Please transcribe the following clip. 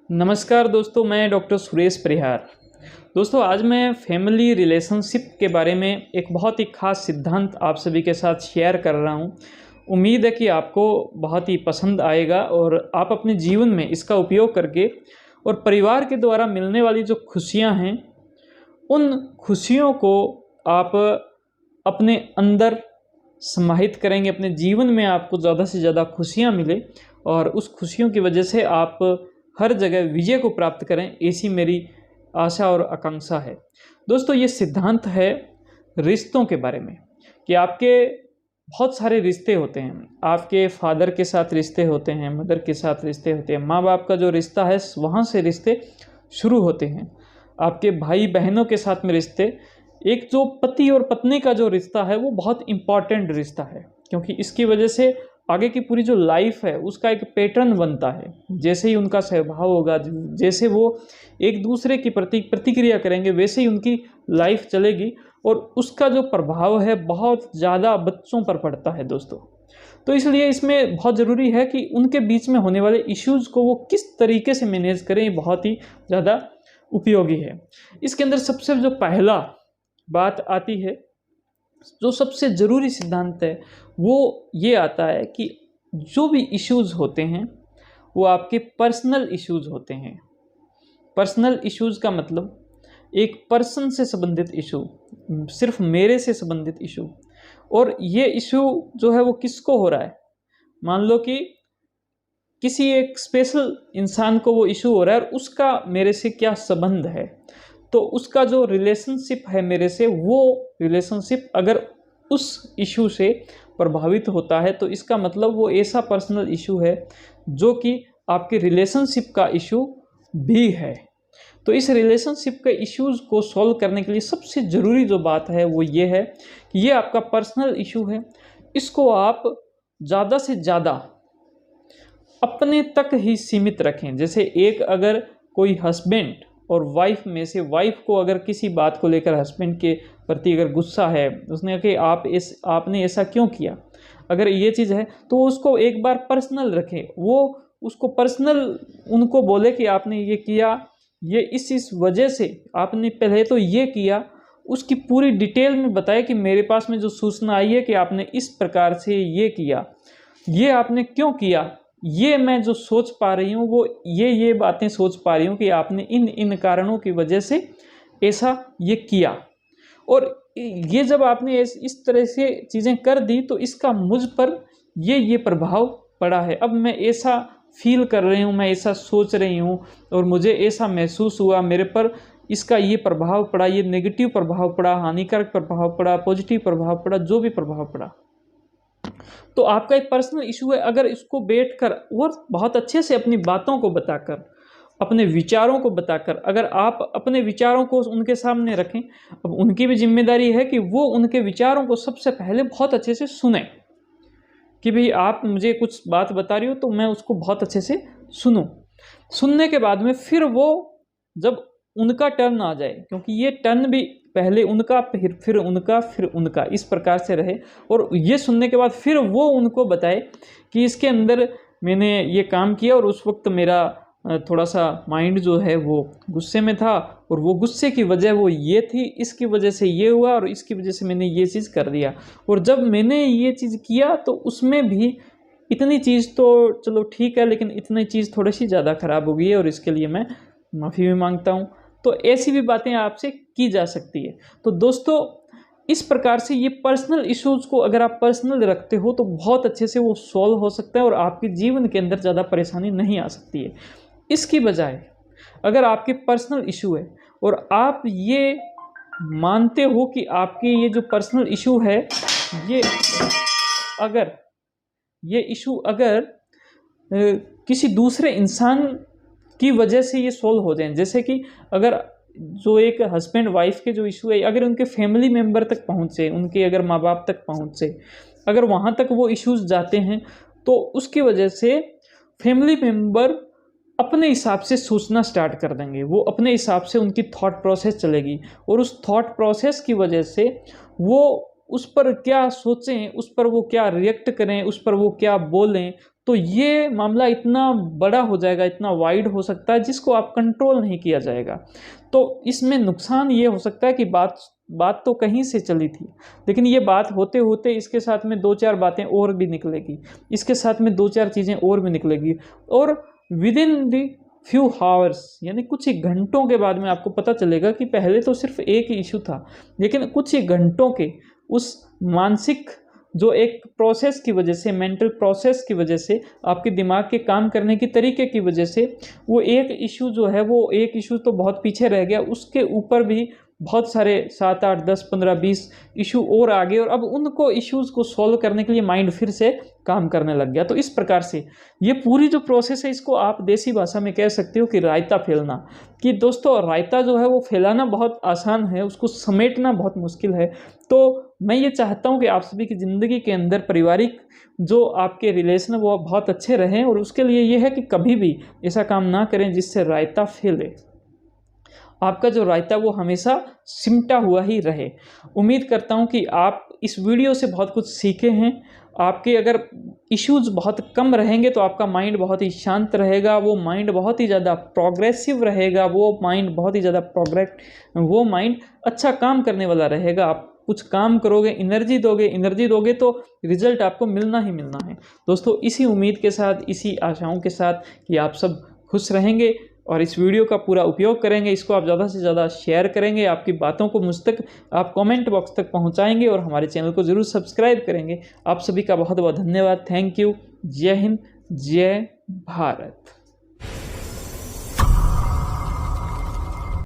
नमस्कार दोस्तों, मैं डॉक्टर सुरेश परिहार। दोस्तों, आज मैं फैमिली रिलेशनशिप के बारे में एक बहुत ही ख़ास सिद्धांत आप सभी के साथ शेयर कर रहा हूं। उम्मीद है कि आपको बहुत ही पसंद आएगा और आप अपने जीवन में इसका उपयोग करके और परिवार के द्वारा मिलने वाली जो खुशियां हैं, उन खुशियों को आप अपने अंदर समाहित करेंगे। अपने जीवन में आपको ज़्यादा से ज़्यादा खुशियां मिले और उस खुशियों की वजह से आप हर जगह विजय को प्राप्त करें, ऐसी मेरी आशा और आकांक्षा है। दोस्तों, ये सिद्धांत है रिश्तों के बारे में कि आपके बहुत सारे रिश्ते होते हैं। आपके फादर के साथ रिश्ते होते हैं, मदर के साथ रिश्ते होते हैं, माँ बाप का जो रिश्ता है वहाँ से रिश्ते शुरू होते हैं। आपके भाई बहनों के साथ में रिश्ते, एक जो पति और पत्नी का जो रिश्ता है वो बहुत इम्पॉर्टेंट रिश्ता है, क्योंकि इसकी वजह से आगे की पूरी जो लाइफ है उसका एक पैटर्न बनता है। जैसे ही उनका स्वभाव होगा, जैसे वो एक दूसरे की प्रति प्रतिक्रिया करेंगे, वैसे ही उनकी लाइफ चलेगी और उसका जो प्रभाव है बहुत ज़्यादा बच्चों पर पड़ता है दोस्तों। तो इसलिए इसमें बहुत ज़रूरी है कि उनके बीच में होने वाले इश्यूज़ को वो किस तरीके से मैनेज करें, ये बहुत ही ज़्यादा उपयोगी है। इसके अंदर सबसे जो पहला बात आती है, जो सबसे ज़रूरी सिद्धांत है, वो ये आता है कि जो भी इश्यूज़ होते हैं वो आपके पर्सनल इश्यूज़ होते हैं। पर्सनल इश्यूज़ का मतलब एक पर्सन से संबंधित इशू, सिर्फ मेरे से संबंधित इशू। और ये इशू जो है वो किसको हो रहा है, मान लो कि किसी एक स्पेशल इंसान को वो इशू हो रहा है और उसका मेरे से क्या संबंध है, तो उसका जो रिलेशनशिप है मेरे से, वो रिलेशनशिप अगर उस इशू से प्रभावित होता है तो इसका मतलब वो ऐसा पर्सनल इशू है जो कि आपके रिलेशनशिप का इशू भी है। तो इस रिलेशनशिप के इश्यूज़ को सॉल्व करने के लिए सबसे ज़रूरी जो बात है वो ये है कि ये आपका पर्सनल इशू है, इसको आप ज़्यादा से ज़्यादा अपने तक ही सीमित रखें। जैसे एक अगर कोई हस्बैंड और वाइफ में से वाइफ को अगर किसी बात को लेकर हस्बैंड के प्रति अगर गुस्सा है, उसने कहा कि आपने ऐसा क्यों किया, अगर ये चीज़ है तो उसको एक बार पर्सनल रखें। वो उसको पर्सनल उनको बोले कि आपने ये किया, ये इस वजह से आपने पहले तो ये किया, उसकी पूरी डिटेल में बताए कि मेरे पास में जो सूचना आई है कि आपने इस प्रकार से ये किया, ये आपने क्यों किया, ये मैं जो सोच पा रही हूँ वो ये बातें सोच पा रही हूँ कि आपने इन कारणों की वजह से ऐसा ये किया। और ये जब आपने इस तरह से चीज़ें कर दी तो इसका मुझ पर ये प्रभाव पड़ा है। अब मैं ऐसा फील कर रही हूँ, मैं ऐसा सोच रही हूँ और मुझे ऐसा महसूस हुआ, मेरे पर इसका ये प्रभाव पड़ा, ये नेगेटिव प्रभाव पड़ा, हानिकारक प्रभाव पड़ा, पॉजिटिव प्रभाव पड़ा, जो भी प्रभाव पड़ा। तो आपका एक पर्सनल इशू है, अगर इसको बैठकर और बहुत अच्छे से अपनी बातों को बताकर, अपने विचारों को बताकर, अगर आप अपने विचारों को उनके सामने रखें, अब उनकी भी जिम्मेदारी है कि वो उनके विचारों को सबसे पहले बहुत अच्छे से सुनें कि भाई आप मुझे कुछ बात बता रही हो तो मैं उसको बहुत अच्छे से सुनूं। सुनने के बाद में फिर वो जब उनका टर्न आ जाए, क्योंकि ये टर्न भी पहले उनका फिर उनका फिर उनका, इस प्रकार से रहे, और ये सुनने के बाद फिर वो उनको बताए कि इसके अंदर मैंने ये काम किया और उस वक्त मेरा थोड़ा सा माइंड जो है वो गुस्से में था और वो गुस्से की वजह वो ये थी, इसकी वजह से ये हुआ और इसकी वजह से मैंने ये चीज़ कर दिया, और जब मैंने ये चीज़ किया तो उसमें भी इतनी चीज़ तो चलो ठीक है, लेकिन इतनी चीज़ थोड़ी सी ज़्यादा ख़राब हो गई है और इसके लिए मैं माफ़ी भी मांगता हूँ। तो ऐसी भी बातें आपसे की जा सकती है। तो दोस्तों, इस प्रकार से ये पर्सनल इश्यूज़ को अगर आप पर्सनल रखते हो तो बहुत अच्छे से वो सॉल्व हो सकता है और आपके जीवन के अंदर ज़्यादा परेशानी नहीं आ सकती है। इसकी बजाय अगर आपके पर्सनल इशू है और आप ये मानते हो कि आपके ये जो पर्सनल इशू है, ये अगर ये इशू अगर किसी दूसरे इंसान की वजह से ये सॉल्व हो जाए, जैसे कि अगर जो एक हस्बैंड वाइफ के जो इशू है, अगर उनके फैमिली मेम्बर तक पहुँचे, उनके अगर माँ बाप तक पहुँचे, अगर वहाँ तक वो इश्यूज़ जाते हैं तो उसकी वजह से फैमिली मेम्बर अपने हिसाब से सोचना स्टार्ट कर देंगे। वो अपने हिसाब से उनकी थॉट प्रोसेस चलेगी और उस थॉट प्रोसेस की वजह से वो उस पर क्या सोचें, उस पर वो क्या रिएक्ट करें, उस पर वो क्या बोलें, तो ये मामला इतना बड़ा हो जाएगा, इतना वाइड हो सकता है जिसको आप कंट्रोल नहीं किया जाएगा। तो इसमें नुकसान ये हो सकता है कि बात तो कहीं से चली थी, लेकिन ये बात होते होते इसके साथ में 2-4 बातें और भी निकलेगी, इसके साथ में 2-4 चीज़ें और भी निकलेगी, और with in the few hours यानी कुछ ही घंटों के बाद में आपको पता चलेगा कि पहले तो सिर्फ एक ही इशू था, लेकिन कुछ ही घंटों के उस मानसिक जो एक प्रोसेस की वजह से, मेंटल प्रोसेस की वजह से, आपके दिमाग के काम करने की तरीके की वजह से वो एक इशू जो है, वो एक इशू तो बहुत पीछे रह गया, उसके ऊपर भी बहुत सारे 7, 8, 10, 15, 20 इशू और आ गए, और अब उनको इश्यूज़ को सॉल्व करने के लिए माइंड फिर से काम करने लग गया। तो इस प्रकार से ये पूरी जो प्रोसेस है, इसको आप देसी भाषा में कह सकते हो कि रायता फैलना। कि दोस्तों रायता जो है वो फैलाना बहुत आसान है, उसको समेटना बहुत मुश्किल है। तो मैं ये चाहता हूँ कि आप सभी की ज़िंदगी के अंदर पारिवारिक जो आपके रिलेशन वो बहुत अच्छे रहें, और उसके लिए ये है कि कभी भी ऐसा काम ना करें जिससे रायता फैले। आपका जो रायता वो हमेशा सिमटा हुआ ही रहे। उम्मीद करता हूँ कि आप इस वीडियो से बहुत कुछ सीखे हैं। आपके अगर इश्यूज़ बहुत कम रहेंगे तो आपका माइंड बहुत ही शांत रहेगा, वो माइंड बहुत ही ज़्यादा प्रोग्रेसिव रहेगा, वो माइंड बहुत ही ज़्यादा वो माइंड अच्छा काम करने वाला रहेगा। आप कुछ काम करोगे, एनर्जी दोगे तो रिजल्ट आपको मिलना ही मिलना है। दोस्तों इसी उम्मीद के साथ, इसी आशाओं के साथ कि आप सब खुश रहेंगे और इस वीडियो का पूरा उपयोग करेंगे, इसको आप ज़्यादा से ज़्यादा शेयर करेंगे, आपकी बातों को मुझ तक आप कमेंट बॉक्स तक पहुंचाएंगे, और हमारे चैनल को ज़रूर सब्सक्राइब करेंगे। आप सभी का बहुत बहुत धन्यवाद। Thank you. जय हिंद, जय भारत।